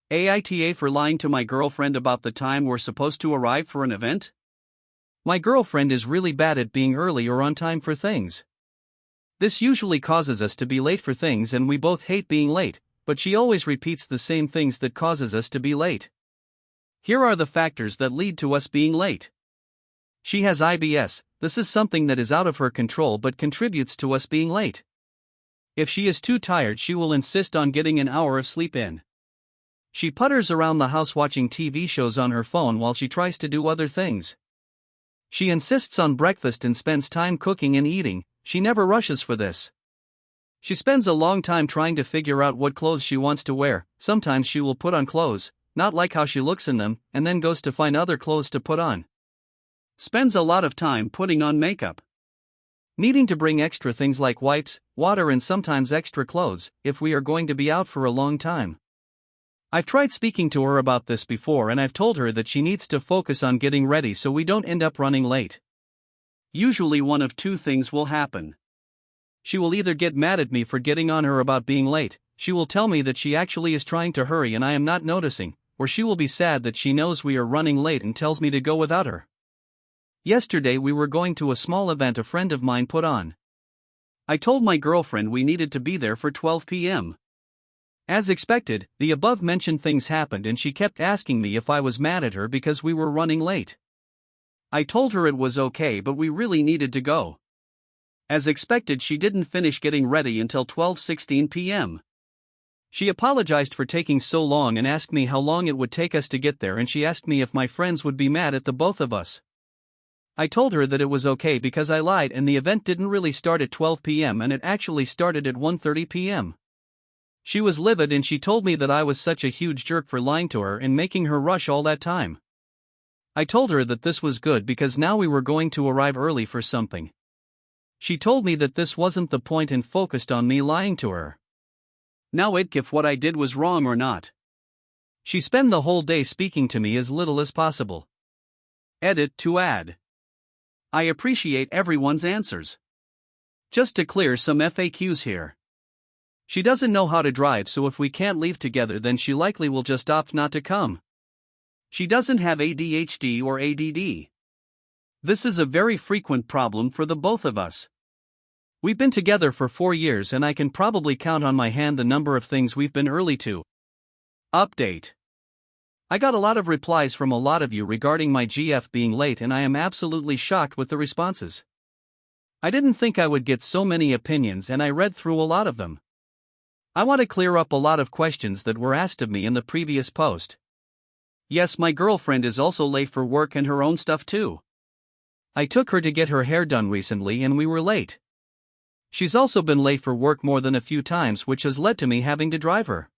AITA for lying to my girlfriend about the time we're supposed to arrive for an event? My girlfriend is really bad at being early or on time for things. This usually causes us to be late for things, and we both hate being late, but she always repeats the same things that causes us to be late. Here are the factors that lead to us being late. She has IBS. This is something that is out of her control but contributes to us being late. If she is too tired, she will insist on getting an hour of sleep in. She putters around the house watching TV shows on her phone while she tries to do other things. She insists on breakfast and spends time cooking and eating. She never rushes for this. She spends a long time trying to figure out what clothes she wants to wear. Sometimes she will put on clothes, not like how she looks in them, and then goes to find other clothes to put on. Spends a lot of time putting on makeup. Needing to bring extra things like wipes, water, and sometimes extra clothes if we are going to be out for a long time. I've tried speaking to her about this before, and I've told her that she needs to focus on getting ready so we don't end up running late. Usually one of two things will happen. She will either get mad at me for getting on her about being late, she will tell me that she actually is trying to hurry and I am not noticing, or she will be sad that she knows we are running late and tells me to go without her. Yesterday we were going to a small event a friend of mine put on. I told my girlfriend we needed to be there for 12 p.m. As expected, the above-mentioned things happened and she kept asking me if I was mad at her because we were running late. I told her it was okay, but we really needed to go. As expected, she didn't finish getting ready until 12:16 p.m. She apologized for taking so long and asked me how long it would take us to get there, and she asked me if my friends would be mad at the both of us. I told her that it was okay because I lied and the event didn't really start at 12 p.m. and it actually started at 1:30 p.m. She was livid and she told me that I was such a huge jerk for lying to her and making her rush all that time. I told her that this was good because now we were going to arrive early for something. She told me that this wasn't the point and focused on me lying to her. Now if what I did was wrong or not. She spent the whole day speaking to me as little as possible. Edit to add. I appreciate everyone's answers. Just to clear some FAQs here. She doesn't know how to drive, so if we can't leave together then she likely will just opt not to come. She doesn't have ADHD or ADD. This is a very frequent problem for the both of us. We've been together for 4 years and I can probably count on my hand the number of things we've been early to. Update. I got a lot of replies from a lot of you regarding my GF being late and I am absolutely shocked with the responses. I didn't think I would get so many opinions and I read through a lot of them. I want to clear up a lot of questions that were asked of me in the previous post. Yes, my girlfriend is also late for work and her own stuff too. I took her to get her hair done recently and we were late. She's also been late for work more than a few times, which has led to me having to drive her.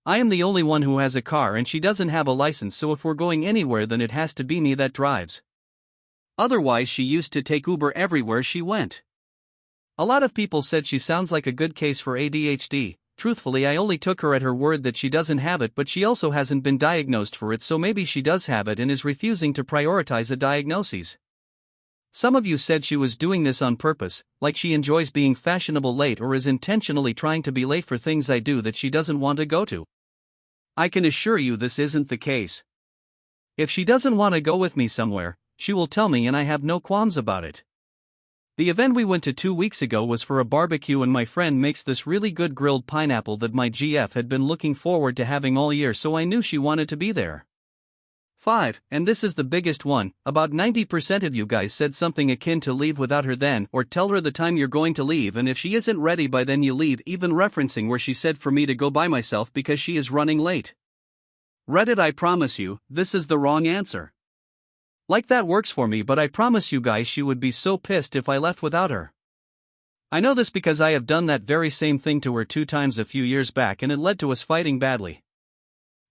I am the only one who has a car and she doesn't have a license, so if we're going anywhere then it has to be me that drives. Otherwise she used to take Uber everywhere she went. A lot of people said she sounds like a good case for ADHD. Truthfully, I only took her at her word that she doesn't have it, but she also hasn't been diagnosed for it, so maybe she does have it and is refusing to prioritize a diagnosis. Some of you said she was doing this on purpose, like she enjoys being fashionable late or is intentionally trying to be late for things I do that she doesn't want to go to. I can assure you this isn't the case. If she doesn't want to go with me somewhere, she will tell me and I have no qualms about it. The event we went to 2 weeks ago was for a barbecue and my friend makes this really good grilled pineapple that my GF had been looking forward to having all year, so I knew she wanted to be there. 5, and this is the biggest one, about 90% of you guys said something akin to leave without her then, or tell her the time you're going to leave and if she isn't ready by then you leave, even referencing where she said for me to go by myself because she is running late. Reddit, I promise you, this is the wrong answer. Like that works for me, but I promise you guys she would be so pissed if I left without her. I know this because I have done that very same thing to her 2 times a few years back and it led to us fighting badly.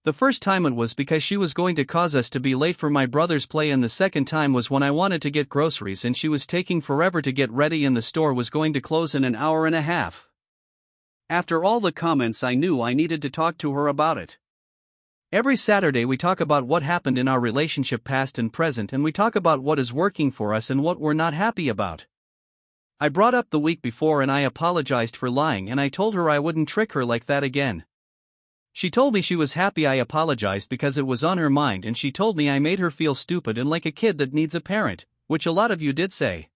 The first time it was because she was going to cause us to be late for my brother's play, and the second time was when I wanted to get groceries and she was taking forever to get ready and the store was going to close in an hour and a half. After all the comments I knew I needed to talk to her about it. Every Saturday we talk about what happened in our relationship past and present, and we talk about what is working for us and what we're not happy about. I brought up the week before and I apologized for lying and I told her I wouldn't trick her like that again. She told me she was happy I apologized because it was on her mind, and she told me I made her feel stupid and like a kid that needs a parent, which a lot of you did say.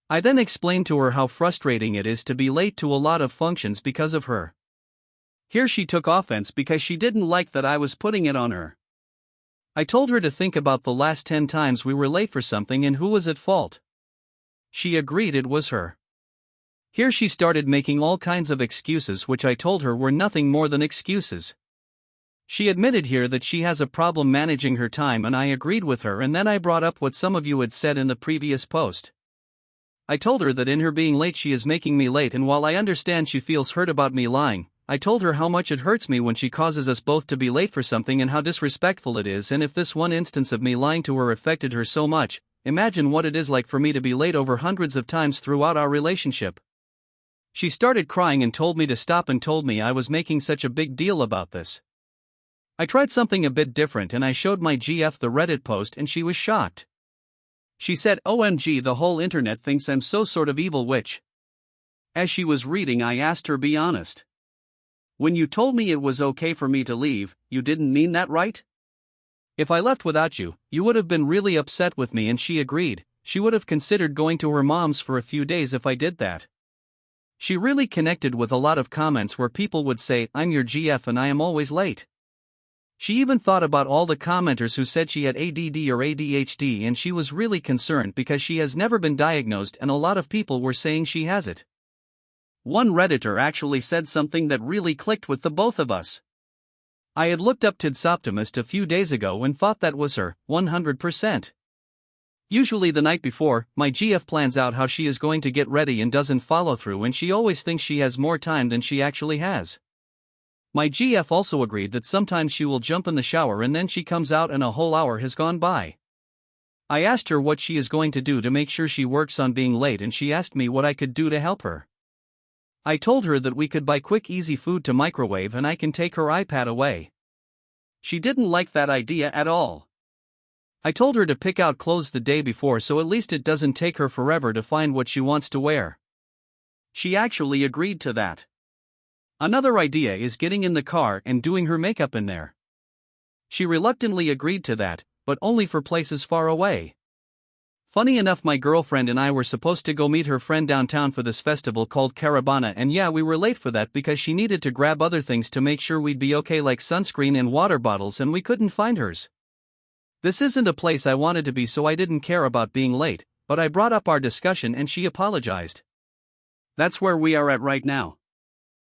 I then explained to her how frustrating it is to be late to a lot of functions because of her. Here she took offense because she didn't like that I was putting it on her. I told her to think about the last 10 times we were late for something and who was at fault. She agreed it was her. Here she started making all kinds of excuses, which I told her were nothing more than excuses. She admitted here that she has a problem managing her time, and I agreed with her, and then I brought up what some of you had said in the previous post. I told her that in her being late she is making me late, and while I understand she feels hurt about me lying, I told her how much it hurts me when she causes us both to be late for something and how disrespectful it is, and if this one instance of me lying to her affected her so much, imagine what it is like for me to be late over hundreds of times throughout our relationship. She started crying and told me to stop and told me I was making such a big deal about this. I tried something a bit different and I showed my GF the Reddit post and she was shocked. She said, "OMG, the whole internet thinks I'm so sort of evil witch." As she was reading, I asked her, "Be honest. When you told me it was okay for me to leave, you didn't mean that, right? If I left without you, you would have been really upset with me," and she agreed. She would have considered going to her mom's for a few days if I did that. She really connected with a lot of comments where people would say, "I'm your GF and I am always late." She even thought about all the commenters who said she had ADD or ADHD, and she was really concerned because she has never been diagnosed and a lot of people were saying she has it. One Redditor actually said something that really clicked with the both of us. I had looked up Tidsoptimist a few days ago and thought that was her, 100%. Usually the night before, my GF plans out how she is going to get ready and doesn't follow through, and she always thinks she has more time than she actually has. My GF also agreed that sometimes she will jump in the shower and then she comes out and a whole hour has gone by. I asked her what she is going to do to make sure she works on being late, and she asked me what I could do to help her. I told her that we could buy quick easy food to microwave and I can take her iPad away. She didn't like that idea at all. I told her to pick out clothes the day before so at least it doesn't take her forever to find what she wants to wear. She actually agreed to that. Another idea is getting in the car and doing her makeup in there. She reluctantly agreed to that, but only for places far away. Funny enough, my girlfriend and I were supposed to go meet her friend downtown for this festival called Caravana, and yeah, we were late for that because she needed to grab other things to make sure we'd be okay, like sunscreen and water bottles, and we couldn't find hers. This isn't a place I wanted to be, so I didn't care about being late, but I brought up our discussion and she apologized. That's where we are at right now.